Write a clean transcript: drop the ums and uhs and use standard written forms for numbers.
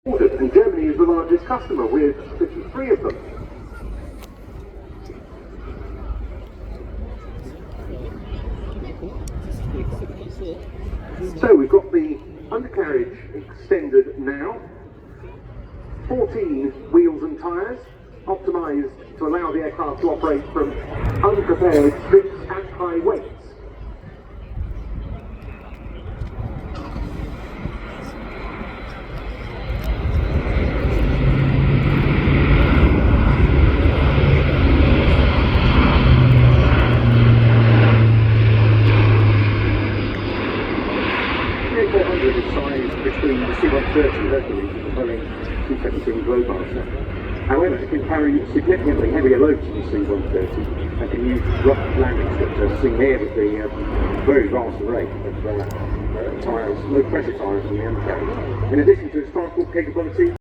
And Germany is the largest customer with 53 of them. So we've got the undercarriage extended now, 14 wheels and tyres, optimised to allow the aircraft to operate from unprepared strips at high weights. The A400 is sized between the C-130 Hercules and the Boeing 217 Globemaster. However, it can carry significantly heavier loads than the C-130 and can use rough landing strips, as seen here with the very vast array of tyres, low pressure tyres on the undercarriage. In addition to its transport capability,